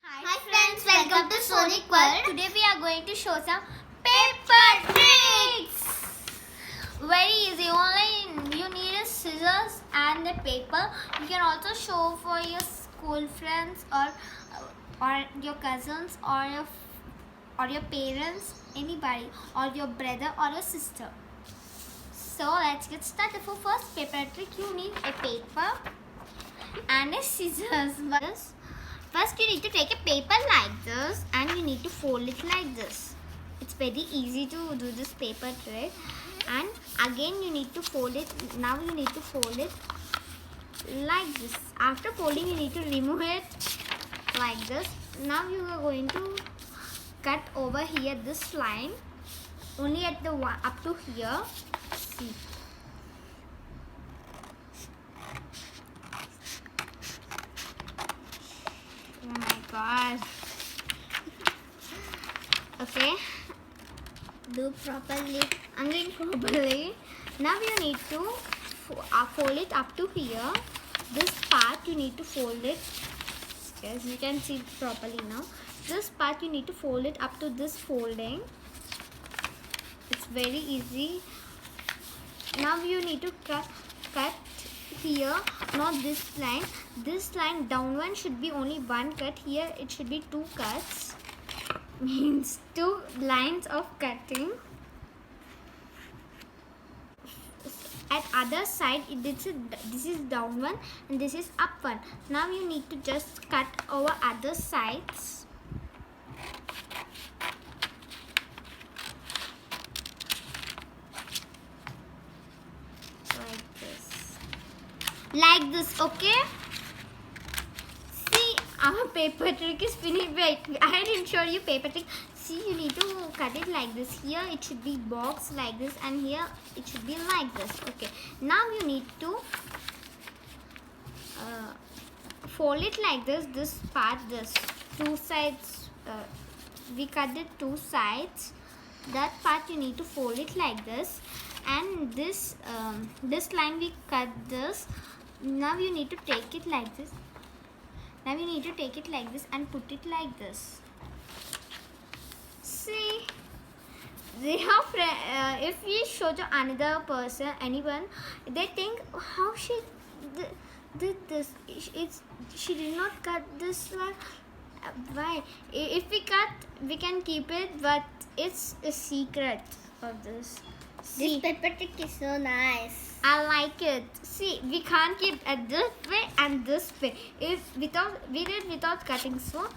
Hi friends, welcome to Sonic World. Today we are going to show some paper tricks. Very easy. Only you need a scissors and a paper. You can also show for your school friends or your cousins or your parents, anybody, or your brother or your sister. So let's get started. For first paper trick, you need a paper and a scissors. First you need to take a paper like this and you need to fold it like this. It's very easy to do this paper trick. And again you need to fold it. Now you need to fold it like this. After folding you need to remove it like this. Now you are going to cut over here this line. Only at the one up to here. See. Oh my god. Okay. Do properly. I'm doing properly. Now you need to fold it up to here. This part you need to fold it. Yes, you can see it properly now. This part you need to fold it up to this folding. It's very easy. Now you need to cut here, not this line. This line down one should be only one cut. Here it should be two cuts. Means two lines of cutting. At other side, this is down one and this is up one. Now you need to just cut over other sides. Like this, okay? See, our paper trick is finished. Wait, I didn't show you paper trick. See, you need to cut it like this. Here it should be box like this and here it should be like this. Okay, now you need to fold it like this. This part, this two sides, we cut it two sides. That part you need to fold it like this, and this this line we cut this. Now you need to take it like this. Now you need to take it like this and put it like this. See, they have if we show to another person, anyone, they think how she did this. She did not cut this one. Why? If we cut, we can keep it, but it's a secret of this. See, this paper trick is so nice. I like it. See, we can't keep it this way and this way. If we did without cutting. So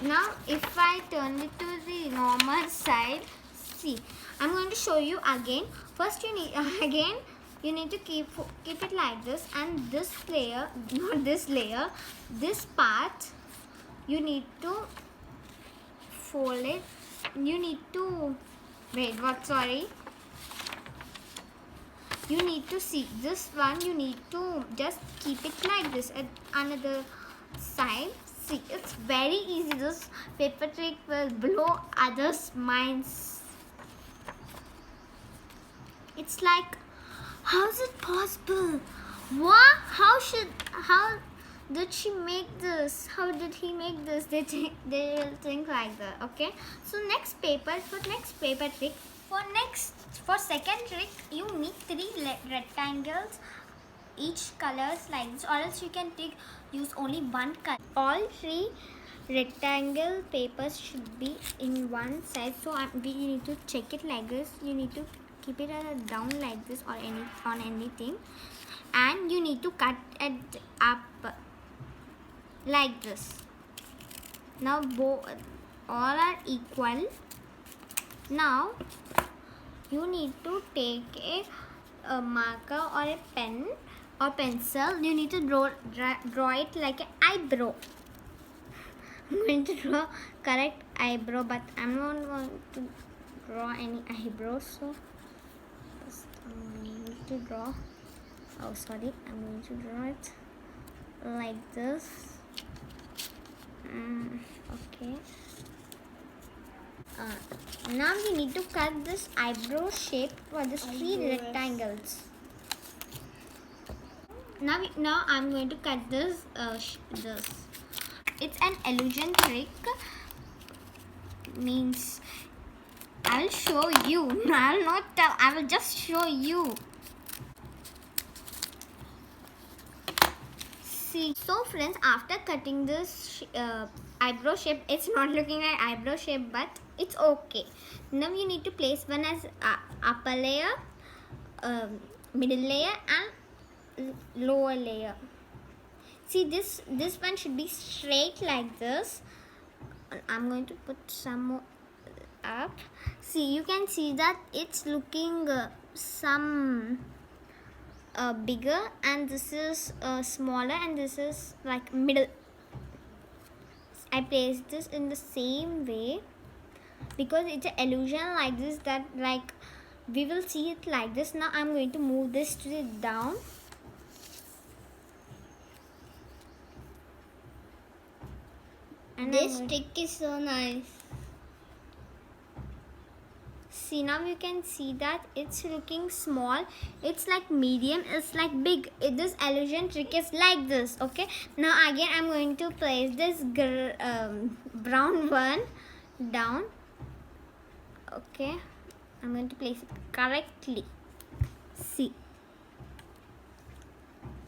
now if I turn it to the normal side, see, I'm going to show you again. First you need again you need to keep it like this, and this layer, not this layer, this part you need to fold it. You need to wait. What? Sorry. You need to see this one. You need to just keep it like this at another side. See, it's very easy. This paper trick will blow others' minds. It's like, how is it possible? What? How did she make this? How did he make this? They will think like that. Okay. So next paper trick. For second trick, you need three rectangles, each colors like this, or else you can use only one color. All three rectangle papers should be in one side. So we need to check it like this. You need to keep it down like this or on anything, and you need to cut it up like this. Now all are equal. Now you need to take a marker or a pen or pencil. You need to draw it like an eyebrow. I'm going to draw correct eyebrow, but I'm not going to draw any eyebrows. So first I'm going to draw. Oh, sorry. I'm going to draw it like this. Okay. Now you need to cut this eyebrow shape for the three rectangles. Now I'm going to cut this it's an illusion trick. Means I'll show you. I'll not tell. I will just show you. See. So friends, after cutting this eyebrow shape, it's not looking like eyebrow shape, but it's okay. Now you need to place one as upper layer, middle layer, and lower layer. See, this one should be straight like this. I'm going to put some more up. See, you can see that it's looking some bigger, and this is smaller, and this is like middle. I placed this in the same way because it's an illusion like this, that like we will see it like this. Now I'm going to move this to the down. And this stick is so nice. See, now you can see that it's looking small. It's like medium. It's like big. This illusion trick is like this. Okay. Now again, I'm going to place this brown one down. Okay. I'm going to place it correctly. See.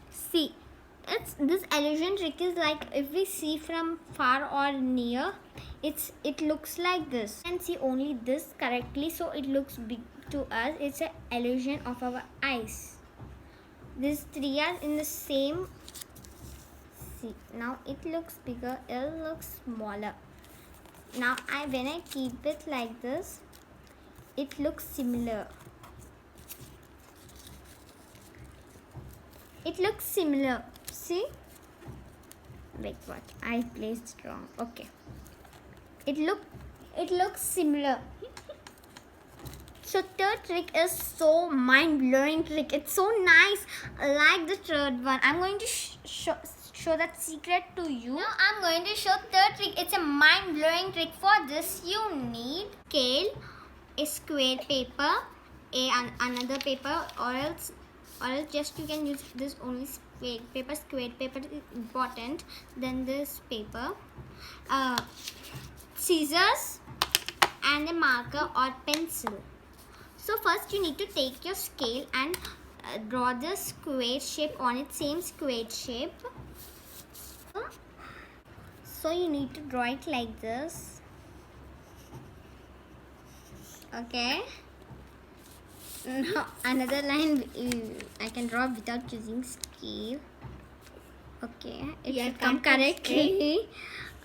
See. This illusion trick is like if we see from far or near, it looks like this. You can see only this correctly, so it looks big to us. It's an illusion of our eyes. These three are in the same. See, now it looks bigger, it looks smaller. Now when I keep it like this, it looks similar. It looks similar. See? Wait, what? I placed it wrong. Okay. It looks similar. So third trick is so mind-blowing trick. It's so nice. I like the third one. I'm going to show that secret to you. Now I'm going to show third trick. It's a mind-blowing trick. For this you need scale, a square paper, another paper, or else just you can use this only square paper. Square paper is important. Then this paper, scissors, and a marker or pencil. So first you need to take your scale and draw the square shape on it, same square shape. So you need to draw it like this. Okay. Now another line I can draw without using scale. Okay, it should come correctly.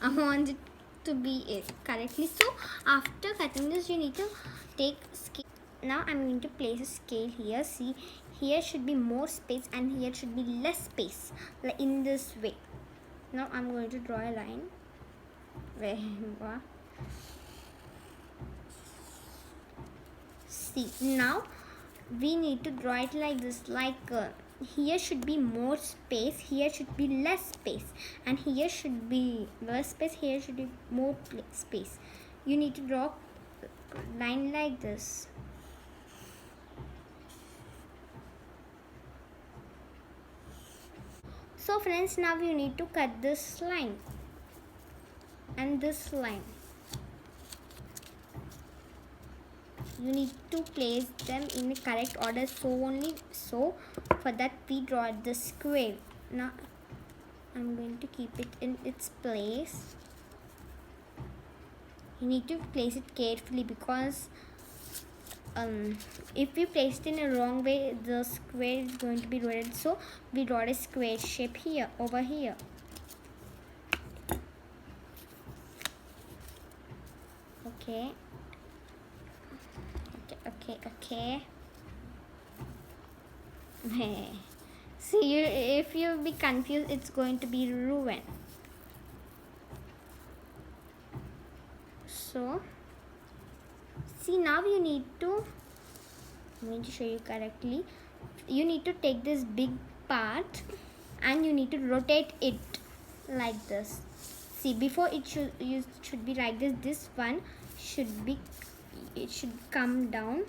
I want it to be correctly. So after cutting this, you need to take scale. Now I'm going to place a scale here. See, here should be more space and here should be less space, like in this way. Now I'm going to draw a line. See, now we need to draw it like this, like here should be more space, here should be less space, and here should be less space, here should be more space. You need to draw a line like this. So friends, now you need to cut this line and this line. You need to place them in the correct order. So for that we draw the square. Now I'm going to keep it in its place. You need to place it carefully because if we place it in a wrong way, the square is going to be ruined. So we draw a square shape here, over here. Okay. Okay. See, if you be confused, it's going to be ruined. So, see, now you need to, I'm going to show you correctly. You need to take this big part and you need to rotate it like this. See, before it should be like this. This one should come down,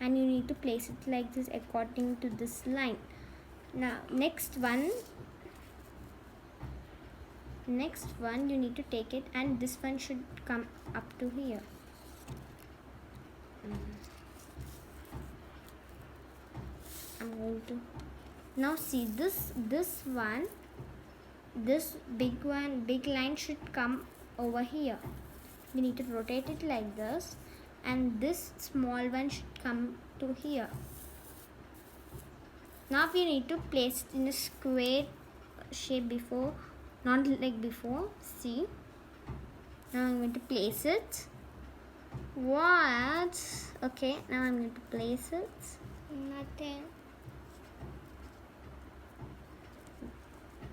and you need to place it like this according to this line. Now next one, next one you need to take it, and this one should come up to here. I'm going to now see this one, this big line should come over here. We need to rotate it like this, and this small one should come to here. Now we need to place it in a square shape before, not like before. See, now I'm going to place it. What? Okay, now I'm going to place it. Nothing.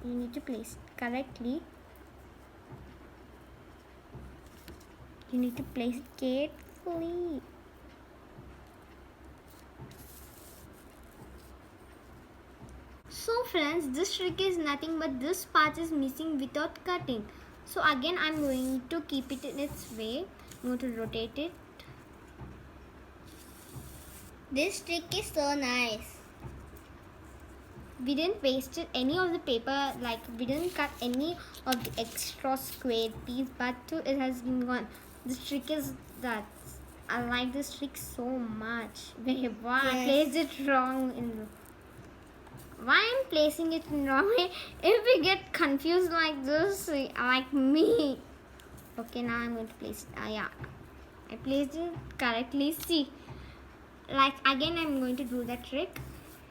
You need to place it correctly. You need to place it carefully. So friends, this trick is nothing but this part is missing without cutting. So again I'm going to keep it in its way. I'm going to rotate it. This trick is so nice. We didn't wasted any of the paper, like we didn't cut any of the extra square piece, but it has been gone. This trick is that I like this trick so much. Wait, why I placed it wrong in the, why I'm placing it in wrong way? If we get confused like this, like me. Okay, now I'm going to place it. Yeah, I placed it correctly. See, like again I'm going to do that trick.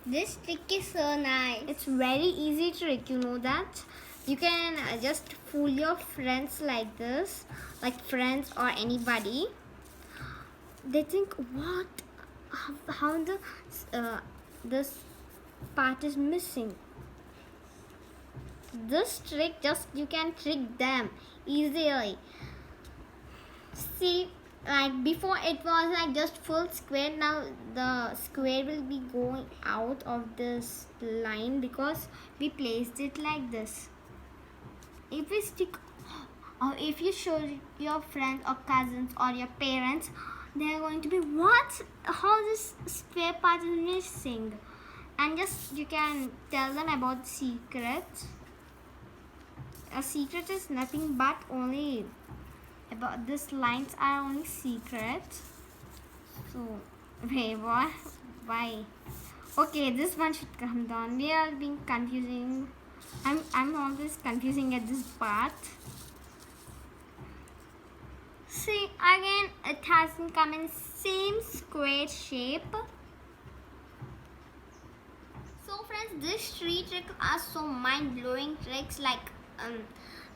This trick is so nice. It's very easy trick, you know that. You can just fool your friends like this, like friends or anybody. They think, what? How the this part is missing. This trick, just you can trick them easily. See, like before it was like just full square. Now the square will be going out of this line because we placed it like this. If we stick, or if you show your friends or cousins or your parents, they are going to be, what? How this square part is missing? And just you can tell them about the secret. A secret is nothing but only about these lines are only secret. So wait, what? Why? Okay, this one should come down. We are being confusing. I'm always confusing at this part. See, again it hasn't come in same square shape. So friends, these three tricks are so mind-blowing tricks. Like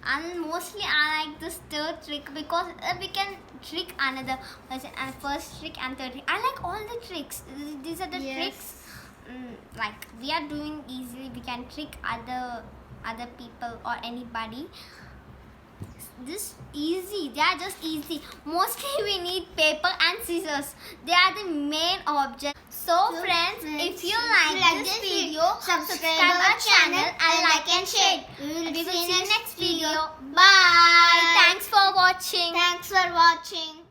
and mostly I like this third trick because we can trick another person, and first trick and third trick. I like all the tricks. These are the tricks like we are doing easily. We can trick other people or anybody. This easy. They are just easy. Mostly we need paper and scissors. They are the main object. So friends, if you like this video, subscribe our channel and like and share. We will see you in the next video. Bye. Thanks for watching. Thanks for watching.